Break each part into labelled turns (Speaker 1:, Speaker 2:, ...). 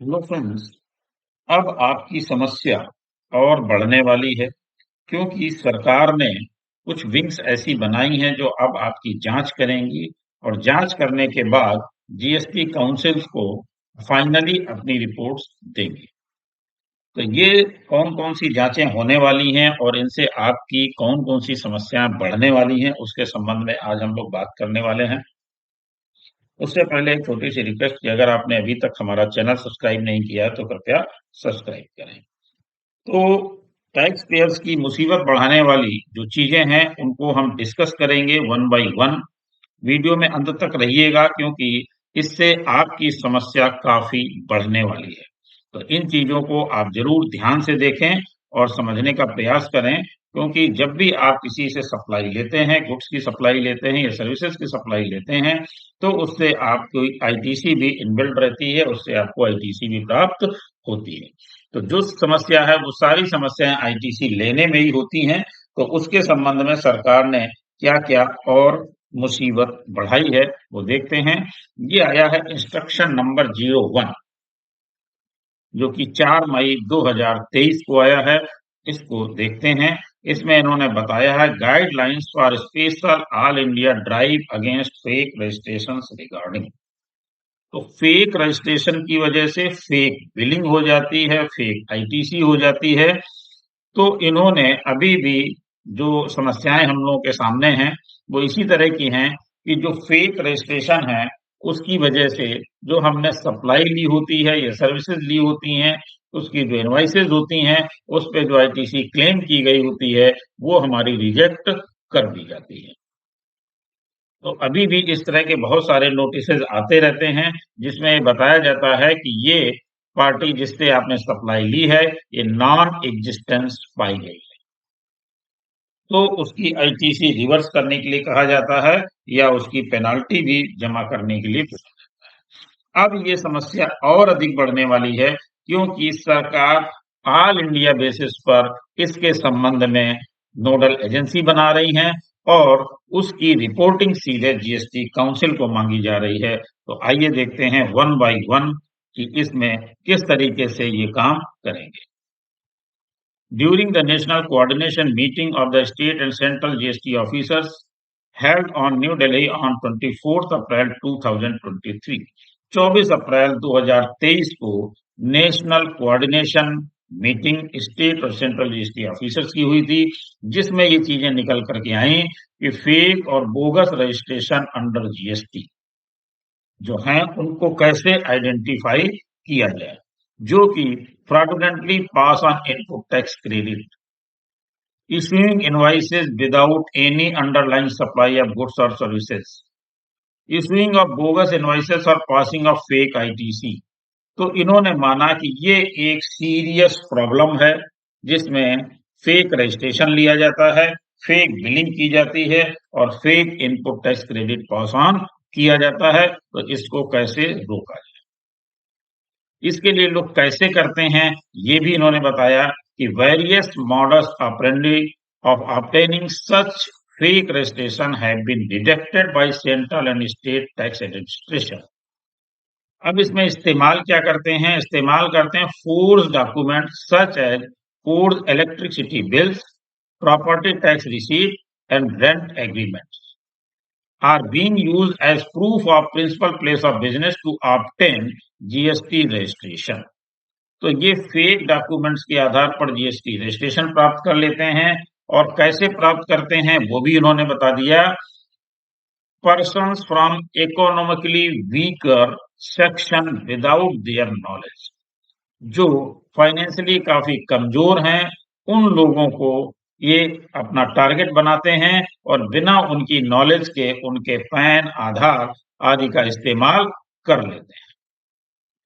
Speaker 1: Hello friends. अब आपकी समस्या और बढ़ने वाली है क्योंकि सरकार ने कुछ विंग्स ऐसी बनाई हैं जो अब आपकी जांच करेंगी और जांच करने के बाद जीएसटी काउंसिल को फाइनली अपनी रिपोर्ट्स देंगी। तो ये कौन-कौन सी जांचें होने वाली हैं और इनसे आपकी कौन-कौन सी समस्याएं बढ़ने वाली हैं उसके संबंध में आज हम लोग बात करने वाले हैं। उससे पहले एक छोटी सी रिक्वेस्ट कि अगर आपने अभी तक हमारा चैनल सब्सक्राइब नहीं किया है तो कृपया सब्सक्राइब करें। तो टैक्स पेयर्स की मुसीबत बढ़ाने वाली जो चीजें हैं उनको हम डिस्कस करेंगे वन बाय वन। वीडियो में अंत तक रहिएगा क्योंकि इससे आपकी समस्या काफी बढ़ने वाली है। तो इन चीजों को आप जरूर ध्यान से देखें और समझने का प्रयास करें क्योंकि जब भी आप किसी से सप्लाई लेते हैं, गुड्स की सप्लाई लेते हैं या सर्विसेज की सप्लाई लेते हैं, तो उससे आपको आईटीसी भी इनबिल्ट रहती है, उससे आपको आईटीसी भी प्राप्त होती है। तो जो समस्या है वो सारी समस्याएं आईटीसी लेने में ही होती हैं। तो उसके संबंध में सरकार ने क्या-क्या और मुसीबत बढ़ाई है वो देखते हैं। ये आया है इंस्ट्रक्शन नंबर 01 जो कि 4 मई 2023 को आया है। इसको देखते हैं। इसमें इन्होंने बताया है guidelines for special all India drive against fake registrations regarding. तो फेक रजिस्ट्रेशन की वजह से फेक बिलिंग हो जाती है, फेक आईटीसी हो जाती है। तो इन्होंने अभी भी जो समस्याएं हम लोगों के सामने हैं वो इसी तरह की हैं कि जो फेक रजिस्ट्रेशन है उसकी वजह से जो हमने सप्लाई ली होती है या सर्विसेज ली होती हैं उसकी जो इनवाइसेज होती हैं उस पे जो आईटीसी क्लेम की गई होती है वो हमारी रिजेक्ट कर दी जाती है। तो अभी भी इस तरह के बहुत सारे नोटिसेज आते रहते हैं जिसमें बताया जाता है कि ये पार्टी जिससे आपने सप्लाई ली है ये नॉन एग्जिस्टेंस पाई गई है, तो उसकी आईटीसी रिवर्स करने के लिए कहा जाता है या उसकी पेनाल्टी भी जमा करने के लिए कहा जाता है। अब ये समस्या और अधिक बढ़ने वाली है क्योंकि सरकार ऑल इंडिया बेसिस पर इसके संबंध में नोडल एजेंसी बना रही है और उसकी रिपोर्टिंग सीधे जीएसटी काउंसिल को मांगी जा रही है। तो आइए देखते हैं वन बाय वन कि इसमें किस तरीके से ये काम करेंगे। During the national coordination meeting of the state and central GST officers held on New Delhi on 24th April 2023, 24 अप्रैल 2023 को नेशनल कोऑर्डिनेशन मीटिंग स्टेट और सेंट्रल जीएसटी ऑफिसर्स की हुई थी जिसमें ये चीजें निकल करके आई कि फेक और बोगस रजिस्ट्रेशन अंडर जीएसटी जो हैं उनको कैसे आइडेंटिफाई किया जाए, जो कि fraudulently pass on input tax credit, issuing invoices without any underlying supply of goods or services, issuing of bogus invoices और passing of fake ITC। तो इन्होंने माना कि ये एक सीरियस प्रॉब्लम है जिसमें फेक रजिस्ट्रेशन लिया जाता है, फेक बिलिंग की जाती है और fake input tax credit pass on किया जाता है। तो इसको कैसे रोका जाए, इसके लिए लोग कैसे करते हैं ये भी इन्होंने बताया कि various modus operandi of obtaining such fake registration have been detected by central and state tax administration. अब इसमें इस्तेमाल क्या करते हैं, इस्तेमाल करते हैं forged document such as forged electricity bills, property tax receipt and rent agreements are being used as proof of principal place of business to obtain GST registration. तो ये फेक डॉक्यूमेंट्स के आधार पर जीएसटी रजिस्ट्रेशन प्राप्त कर लेते हैं और कैसे प्राप्त करते हैं वो भी उन्होंने बता दिया। Persons from economically weaker section without their knowledge, जो फाइनेंशियली काफी कमजोर हैं उन लोगों को ये अपना टारगेट बनाते हैं और बिना उनकी नॉलेज के उनके पैन आधार आदि का इस्तेमाल कर लेते हैं।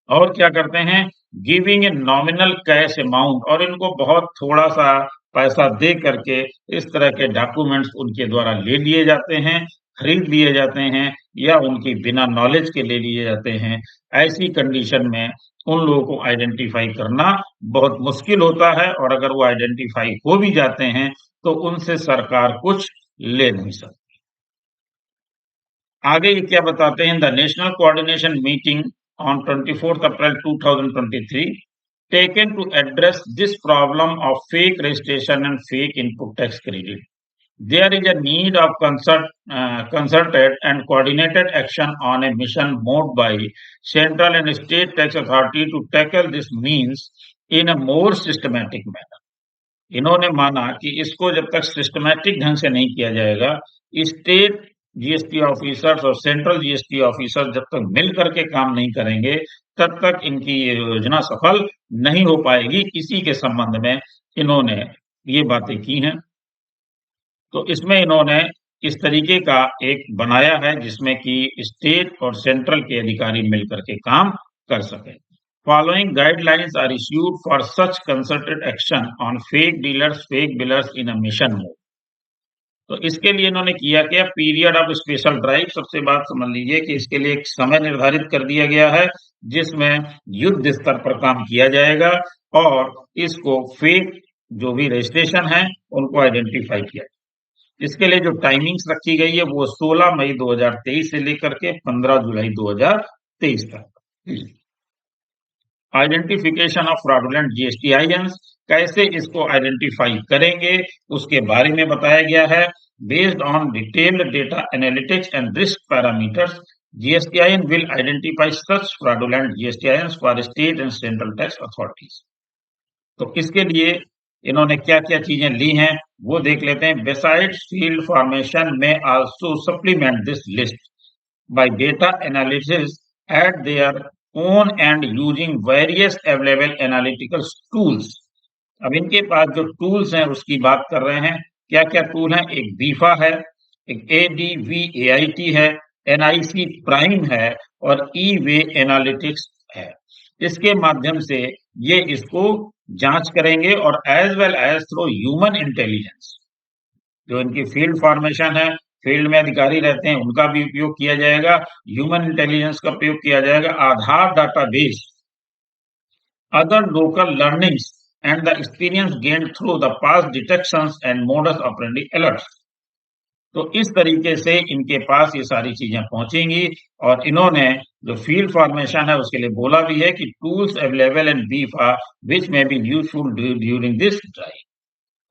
Speaker 1: और क्या करते हैं, giving a nominal cash amount, और इनको बहुत थोड़ा सा पैसा दे करके इस तरह के डॉक्यूमेंट्स उनके द्वारा ले लिए जाते हैं, खरीद लिए जाते हैं या उनकी बिना नॉलेज के ले लिए जाते हैं। ऐसी कंडीशन में उन लोगों को आइडेंटिफाई करना बहुत मुश्किल होता है और अगर वो आइडेंटिफाई हो भी जाते हैं तो उनसे सरकार कुछ ले नहीं सकती। आगे ये क्या बताते हैं, the national coordination meeting on 24th April 2023 taken to address this problem of fake registration and fake input tax credit. There is a need of concerted and coordinated action on a mission mode by central and state tax authority to tackle this means in a more systematic manner. इन्होंने माना कि इसको जब तक systematic ढंग से नहीं किया जाएगा, स्टेट जीएसटी ऑफिसर्स और सेंट्रल जीएसटी ऑफिसर जब तक मिल करके काम नहीं करेंगे, तब तक इनकी ये योजना सफल नहीं हो पाएगी। इसी के संबंध में इन्होंने ये बातें की हैं। तो इसमें इन्होंने इस तरीके का एक बनाया है जिसमें कि स्टेट और सेंट्रल के अधिकारी मिल करके काम कर सकें। Following guidelines are issued for such concerted action on fake dealers, fake billers in a mission mode. तो इसके लिए इन्होंने किया क्या, पीरियड ऑफ स्पेशल ड्राइव। सबसे बात समझ लीजिए कि इसके लिए एक समय निर्धारित कर दिया गया है जिसमें युद्ध स्तर पर काम किया जाएगा और इसको फेक जो भी रजिस्ट्रेशन है उनको आइडेंटिफाई किया जाएगा। इसके लिए जो टाइमिंग्स रखी गई है वो 16 मई 2023 से लेकर के 15 जुलाई 2023 तक। आइडेंटिफिकेशन ऑफ फ्रॉडुलेंट जीएसटीआईएन, कैसे इसको आइडेंटिफाई करेंगे उसके बारे में बताया गया है। Based on detailed data analytics and risk parameters, GSTIN will identify such fraudulent GSTIN for state and central tax authorities. तो इसके लिए इन्होंने क्या क्या चीजें ली हैं वो देख लेते हैं। बिसाइड्स फील्ड फॉर्मेशन में also supplement this list by data analysis eight there own and using various available analytical tools। अब इनके पास जो टूल्स हैं उसकी बात कर रहे हैं। क्या क्या टूल हैं, एक बीफा है, एक ADVAIT है, NIC प्राइम है और E-वे एनालिटिक्स है। इसके माध्यम से ये इसको जांच करेंगे और as well as through human intelligence, जो इनकी फील्ड फॉर्मेशन है, फील्ड में अधिकारी रहते हैं, उनका भी उपयोग किया जाएगा, ह्यूमन इंटेलिजेंस का प्रयोग किया जाएगा, Aadhaar database, other local learnings and the experience gained through the past detections and modus operandi alerts. तो इस तरीके से इनके पास ये सारी चीजें पहुंचेंगी और इन्होंने जो फील्ड फॉर्मेशन है उसके लिए बोला भी है कि टूल्स अवेलेबल इन बीफा विच में be useful during this drive.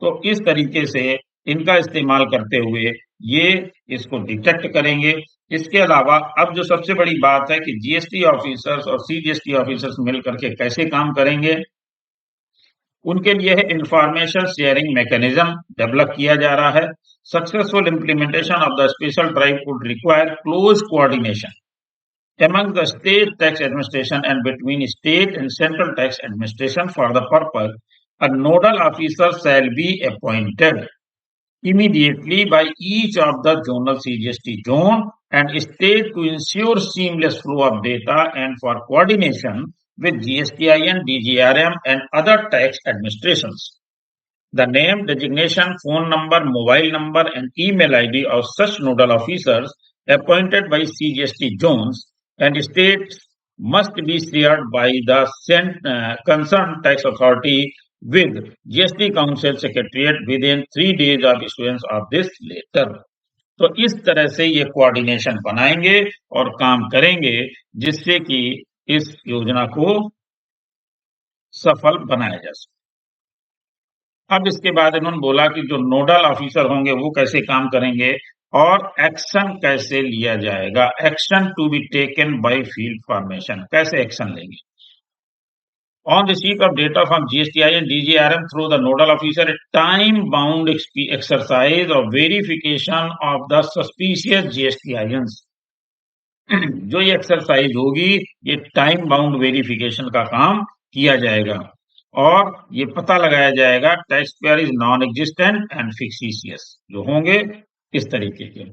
Speaker 1: तो इस तरीके से इनका इस्तेमाल करते हुए ये इसको डिटेक्ट करेंगे। इसके अलावा अब जो सबसे बड़ी बात है कि जीएसटी ऑफिसर्स और सीजीएसटी ऑफिसर्स मिलकर के कैसे काम करेंगे, उनके लिए है इंफॉर्मेशन शेयरिंग मैकेनिज्म डेवलप किया जा रहा है। Successful implementation of the special drive would require close coordination among the state tax administration and between state and central tax administration. For the purpose, a nodal officer shall be appointed immediately by each of the zonal CGST zone and state to ensure seamless flow of data and for coordination with GSTIN, DGRM and other tax administrations. The name, designation, phone number, mobile number and email ID of such nodal officers appointed by CGST zones and states must be shared by the concerned tax authority with GST Council Secretariat within 3 days of issuance of this letter. तो इस तरह से ये coordination बनाएंगे और काम करेंगे जिससे कि इस योजना को सफल बनाया जा सके। अब इसके बाद इन्होंने बोला कि जो नोडल ऑफिसर होंगे वो कैसे काम करेंगे और एक्शन कैसे लिया जाएगा। Action to be taken by field formation, कैसे एक्शन लेंगे। On receipt of data from GSTI and DGRM through the nodal officer, a time-bound exercise of verification of the suspicious GSTINs। जो ये एक्सरसाइज होगी ये time bound verification का काम किया जाएगा और ये पता लगाया जाएगा tax payer is non existent and fictitious जो होंगे इस तरीके के।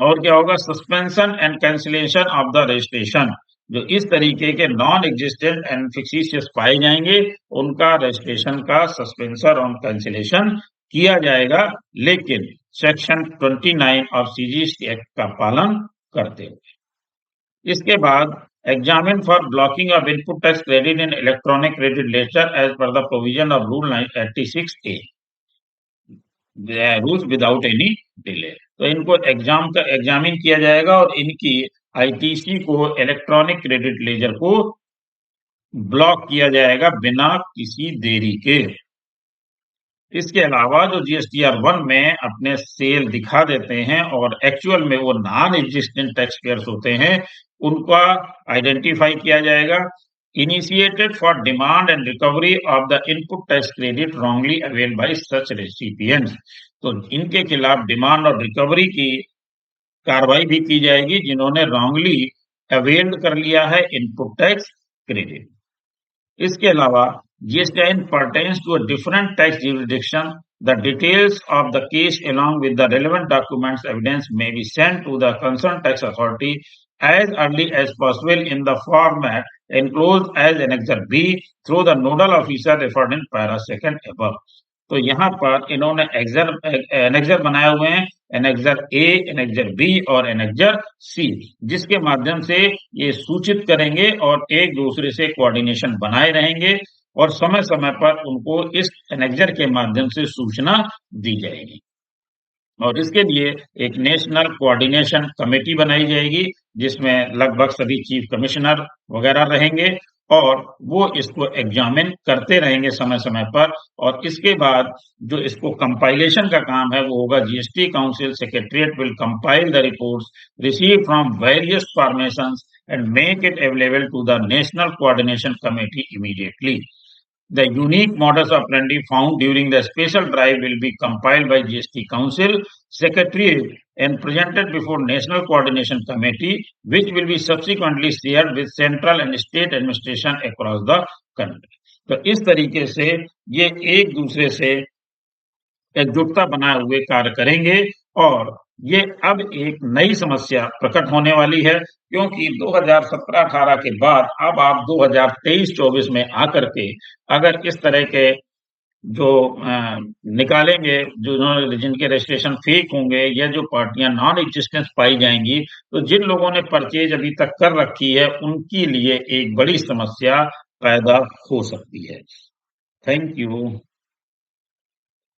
Speaker 1: और क्या होगा, suspension and cancellation of the registration, जो इस तरीके के नॉन एग्जिस्टेंट एंड फिक्सिशियस पाए जाएंगे उनका रजिस्ट्रेशन का सस्पेंशन और कैंसिलेशन किया जाएगा, लेकिन सेक्शन 29 ऑफ सीजीएसटी एक्ट का पालन करते हुए। इसके बाद examine for blocking of input tax credit in electronic credit ledger as per the provision of rule 86A, rules without any delay. तो इनको एग्जामिन किया जाएगा और इनकी आईटीसी को, इलेक्ट्रॉनिक क्रेडिट लेजर को ब्लॉक किया जाएगा बिना किसी देरी के। इसके अलावा जो जीएसटीआर 1 में अपने सेल दिखा देते हैं और एक्चुअल में वो नॉन एग्जिस्टेंट टैक्स पेयर्स होते हैं, उनका आइडेंटिफाई किया जाएगा। Initiated for demand and recovery of the input tax credit wrongly availed bye such recipients, तो इनके खिलाफ डिमांड और रिकवरी की कार्रवाई भी की जाएगी जिन्होंने रॉन्गली अवेल्ड कर लिया है इनपुट टैक्स क्रेडिट। इसके अलावा GSTIN pertains to a different tax jurisdiction. The details of the case along with the relevant documents evidence may be sent to the concerned tax authority as early as possible in the format enclosed as Annexure B through the nodal officer referred in para 2 above. तो यहाँ पर इन्होंने annexure बनाए हुए हैं, annexure A, annexure B और annexure सी, जिसके माध्यम से ये सूचित करेंगे और एक दूसरे से कोऑर्डिनेशन बनाए रहेंगे और समय समय पर उनको इस एनेक्सर के माध्यम से सूचना दी जाएगी। और इसके लिए एक नेशनल कोऑर्डिनेशन कमेटी बनाई जाएगी जिसमें लगभग सभी चीफ कमिश्नर वगैरह रहेंगे और वो इसको एग्जामिन करते रहेंगे समय समय पर। और इसके बाद जो इसको कंपाइलेशन का काम है वो होगा GST council secretariat will compile the reports receive from various formations and make it available to the national coordination committee immediately. The unique modus operandi found during the special drive will be compiled by GST Council Secretariat and presented before National Coordination Committee, which will be subsequently shared with central and state administration across the country. तो इस तरीके से ये एक दूसरे से एकजुटता बनाए हुए कार्य करेंगे और ये अब एक नई समस्या प्रकट होने वाली है क्योंकि 2017-18 के बाद अब आप 2023-24 में आकर के अगर इस तरह के जो निकालेंगे जिनके रजिस्ट्रेशन फेक होंगे या जो पार्टियां नॉन एग्जिस्टेंस पाई जाएंगी, तो जिन लोगों ने परचेज अभी तक कर रखी है उनके लिए एक बड़ी समस्या पैदा हो सकती है। Thank you.